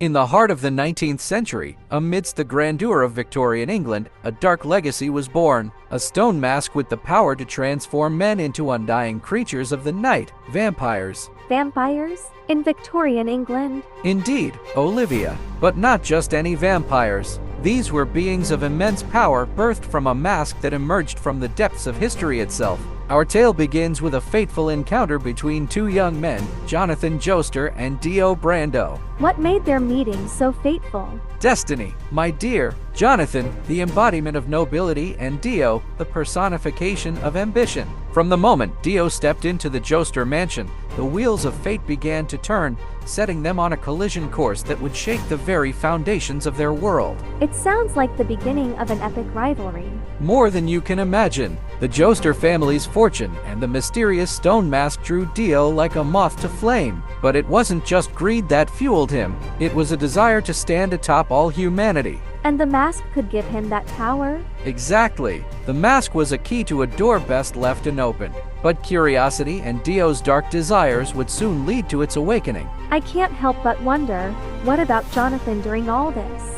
In the heart of the 19th century, amidst the grandeur of Victorian England, a dark legacy was born, a stone mask with the power to transform men into undying creatures of the night, vampires. Vampires? In Victorian England? Indeed, Olivia. But not just any vampires. These were beings of immense power birthed from a mask that emerged from the depths of history itself. Our tale begins with a fateful encounter between two young men, Jonathan Joestar and Dio Brando. What made their meeting so fateful? Destiny, my dear. Jonathan, the embodiment of nobility, and Dio, the personification of ambition. From the moment Dio stepped into the Joestar mansion, the wheels of fate began to turn, setting them on a collision course that would shake the very foundations of their world. It sounds like the beginning of an epic rivalry. More than you can imagine. The Joestar family's fortune and the mysterious stone mask drew Dio like a moth to flame. But it wasn't just greed that fueled him. It was a desire to stand atop all humanity. And the mask could give him that power? Exactly. The mask was a key to a door best left unopened. But curiosity and Dio's dark desires would soon lead to its awakening. I can't help but wonder, what about Jonathan during all this?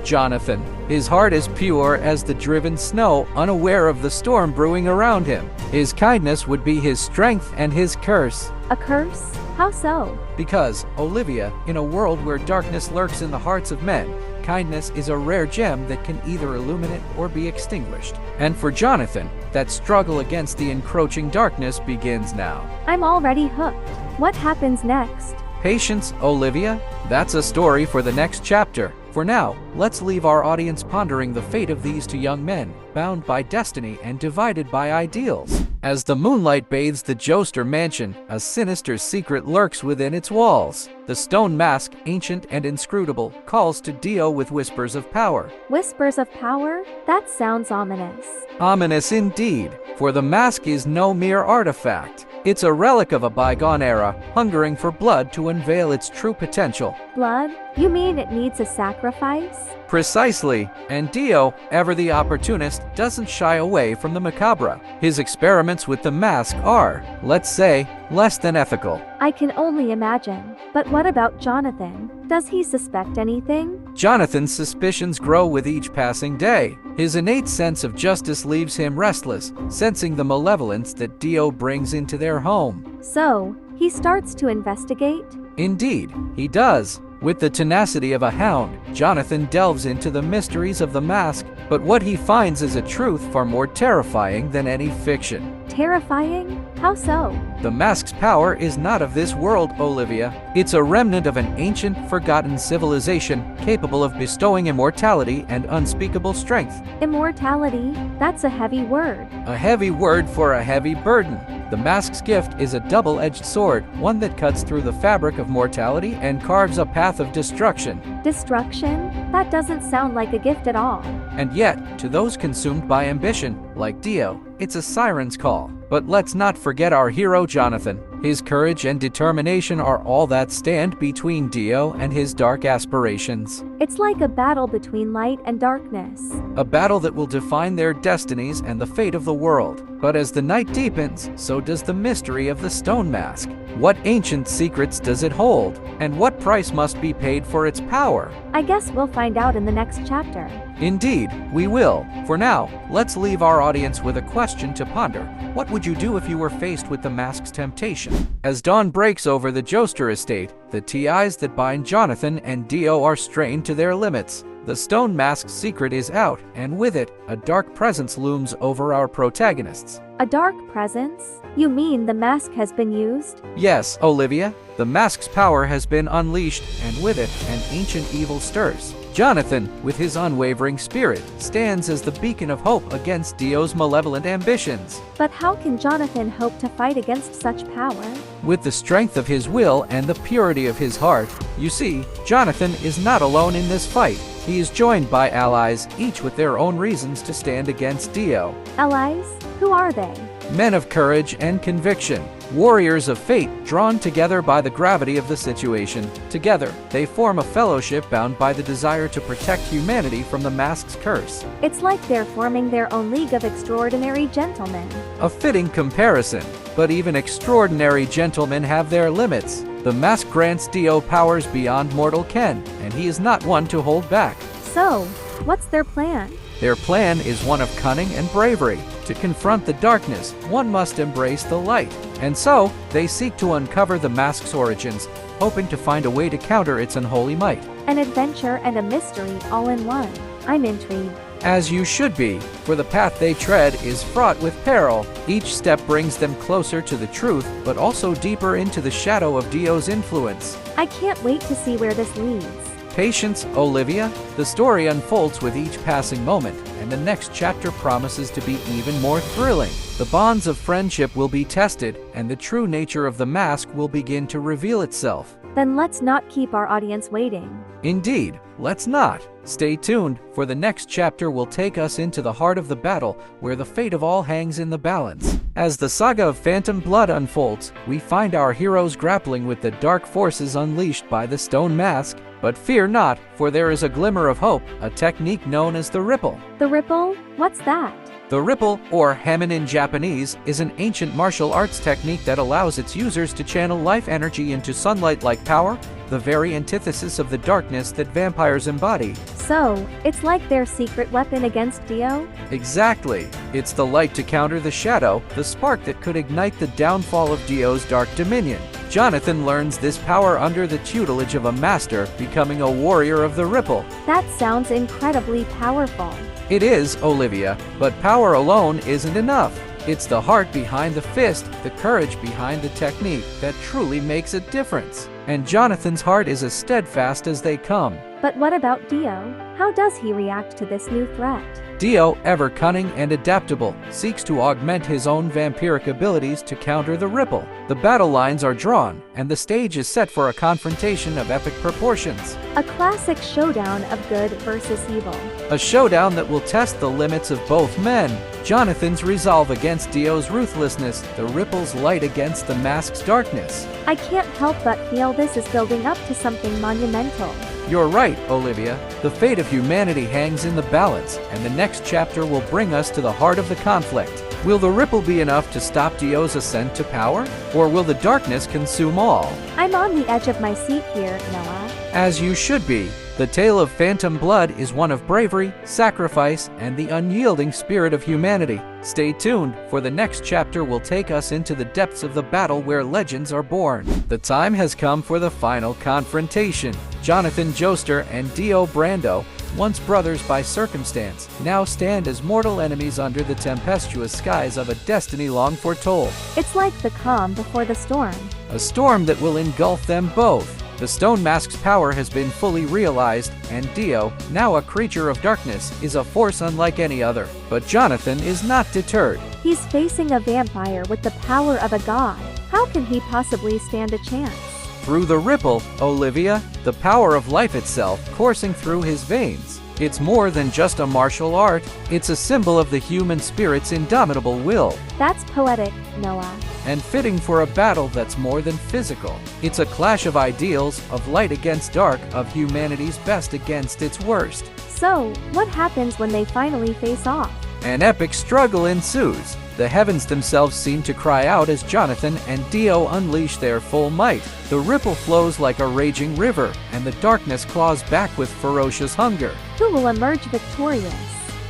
Jonathan. His heart is pure as the driven snow, unaware of the storm brewing around him. His kindness would be his strength and his curse. A curse? How so? Because, Olivia, in a world where darkness lurks in the hearts of men, kindness is a rare gem that can either illuminate or be extinguished. And for Jonathan, that struggle against the encroaching darkness begins now. I'm already hooked. What happens next? Patience, Olivia. That's a story for the next chapter. For now, let's leave our audience pondering the fate of these two young men, bound by destiny and divided by ideals. As the moonlight bathes the Joestar mansion, a sinister secret lurks within its walls. The stone mask, ancient and inscrutable, calls to Dio with whispers of power. Whispers of power? That sounds ominous. Ominous indeed, for the mask is no mere artifact. It's a relic of a bygone era, hungering for blood to unveil its true potential. Blood? You mean it needs a sacrifice? Precisely, and Dio, ever the opportunist, doesn't shy away from the macabre. His experiments with the mask are, let's say, less than ethical. I can only imagine. But what about Jonathan? Does he suspect anything? Jonathan's suspicions grow with each passing day. His innate sense of justice leaves him restless, sensing the malevolence that Dio brings into their home. So, he starts to investigate? Indeed, he does. With the tenacity of a hound, Jonathan delves into the mysteries of the mask, but what he finds is a truth far more terrifying than any fiction. Terrifying? How so? The mask's power is not of this world, Olivia. It's a remnant of an ancient, forgotten civilization capable of bestowing immortality and unspeakable strength. Immortality? That's a heavy word. A heavy word for a heavy burden. The mask's gift is a double-edged sword, one that cuts through the fabric of mortality and carves a path of destruction. Destruction? That doesn't sound like a gift at all. And yet, to those consumed by ambition, like Dio, it's a siren's call. But let's not forget our hero Jonathan. His courage and determination are all that stand between Dio and his dark aspirations. It's like a battle between light and darkness. A battle that will define their destinies and the fate of the world. But as the night deepens, so does the mystery of the stone mask. What ancient secrets does it hold? And what price must be paid for its power? I guess we'll find out in the next chapter. Indeed, we will. For now, let's leave our audience with a question to ponder. What would you do if you were faced with the mask's temptation? As dawn breaks over the Joestar estate, the ties that bind Jonathan and Dio are strained to their limits. The stone mask's secret is out, and with it, a dark presence looms over our protagonists. A dark presence? You mean the mask has been used? Yes, Olivia. The mask's power has been unleashed, and with it, an ancient evil stirs. Jonathan, with his unwavering spirit, stands as the beacon of hope against Dio's malevolent ambitions. But how can Jonathan hope to fight against such power? With the strength of his will and the purity of his heart. You see, Jonathan is not alone in this fight. He is joined by allies, each with their own reasons to stand against Dio. Allies? Who are they? Men of courage and conviction. Warriors of fate, drawn together by the gravity of the situation. Together, they form a fellowship bound by the desire to protect humanity from the mask's curse. It's like they're forming their own league of extraordinary gentlemen. A fitting comparison. But even extraordinary gentlemen have their limits. The mask grants Dio powers beyond mortal ken, and he is not one to hold back. So, what's their plan? Their plan is one of cunning and bravery. To confront the darkness, one must embrace the light. And so, they seek to uncover the mask's origins, hoping to find a way to counter its unholy might. An adventure and a mystery all in one. I'm intrigued. As you should be, for the path they tread is fraught with peril. Each step brings them closer to the truth, but also deeper into the shadow of Dio's influence. I can't wait to see where this leads. Patience, Olivia. The story unfolds with each passing moment, and the next chapter promises to be even more thrilling. The bonds of friendship will be tested, and the true nature of the mask will begin to reveal itself. Then let's not keep our audience waiting. Indeed, let's not. Stay tuned, for the next chapter will take us into the heart of the battle, where the fate of all hangs in the balance. As the saga of Phantom Blood unfolds, we find our heroes grappling with the dark forces unleashed by the stone mask. But fear not, for there is a glimmer of hope, a technique known as the ripple. The ripple? What's that? The ripple, or Hamon in Japanese, is an ancient martial arts technique that allows its users to channel life energy into sunlight-like power, the very antithesis of the darkness that vampires embody. So, it's like their secret weapon against Dio? Exactly. It's the light to counter the shadow, the spark that could ignite the downfall of Dio's dark dominion. Jonathan learns this power under the tutelage of a master, becoming a warrior of the ripple. That sounds incredibly powerful. It is, Olivia, but power alone isn't enough. It's the heart behind the fist, the courage behind the technique that truly makes a difference. And Jonathan's heart is as steadfast as they come. But what about Dio? How does he react to this new threat? Dio, ever cunning and adaptable, seeks to augment his own vampiric abilities to counter the ripple. The battle lines are drawn, and the stage is set for a confrontation of epic proportions. A classic showdown of good versus evil. A showdown that will test the limits of both men. Jonathan's resolve against Dio's ruthlessness, the ripple's light against the mask's darkness. I can't help but feel this is building up to something monumental. You're right, Olivia. The fate of humanity hangs in the balance, and the next chapter will bring us to the heart of the conflict. Will the ripple be enough to stop Dio's ascent to power? Or will the darkness consume all? I'm on the edge of my seat here, Noah. As you should be. The tale of Phantom Blood is one of bravery, sacrifice, and the unyielding spirit of humanity. Stay tuned, for the next chapter will take us into the depths of the battle where legends are born. The time has come for the final confrontation. Jonathan Joestar and Dio Brando, once brothers by circumstance, now stand as mortal enemies under the tempestuous skies of a destiny long foretold. It's like the calm before the storm. A storm that will engulf them both. The stone mask's power has been fully realized, and Dio, now a creature of darkness, is a force unlike any other. But Jonathan is not deterred. He's facing a vampire with the power of a god. How can he possibly stand a chance? Through the ripple, Olivia, the power of life itself coursing through his veins. It's more than just a martial art, it's a symbol of the human spirit's indomitable will. That's poetic, Noah. And fitting for a battle that's more than physical. It's a clash of ideals, of light against dark, of humanity's best against its worst. So, what happens when they finally face off? An epic struggle ensues. The heavens themselves seem to cry out as Jonathan and Dio unleash their full might. The ripple flows like a raging river, and the darkness claws back with ferocious hunger. Who will emerge victorious?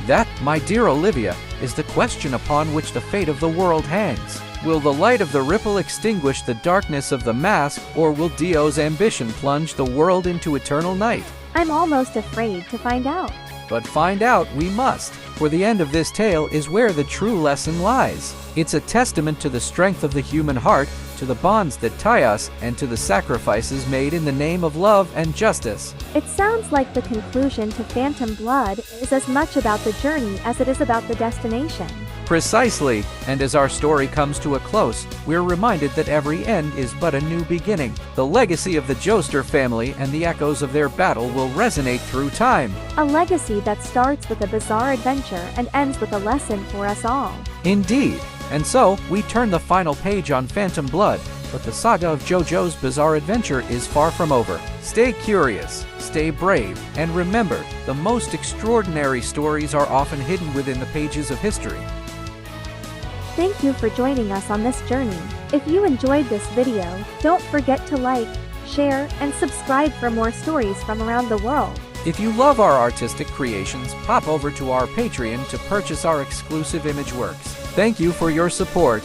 That, my dear Olivia, is the question upon which the fate of the world hangs. Will the light of the ripple extinguish the darkness of the mask, or will Dio's ambition plunge the world into eternal night? I'm almost afraid to find out. But find out we must, for the end of this tale is where the true lesson lies. It's a testament to the strength of the human heart, to the bonds that tie us, and to the sacrifices made in the name of love and justice. It sounds like the conclusion to Phantom Blood is as much about the journey as it is about the destination. Precisely, and as our story comes to a close, we're reminded that every end is but a new beginning. The legacy of the Joestar family and the echoes of their battle will resonate through time. A legacy that starts with a bizarre adventure and ends with a lesson for us all. Indeed. And so, we turn the final page on Phantom Blood, but the saga of JoJo's bizarre adventure is far from over. Stay curious, stay brave, and remember, the most extraordinary stories are often hidden within the pages of history. Thank you for joining us on this journey. If you enjoyed this video, don't forget to like, share, and subscribe for more stories from around the world. If you love our artistic creations, pop over to our Patreon to purchase our exclusive image works. Thank you for your support.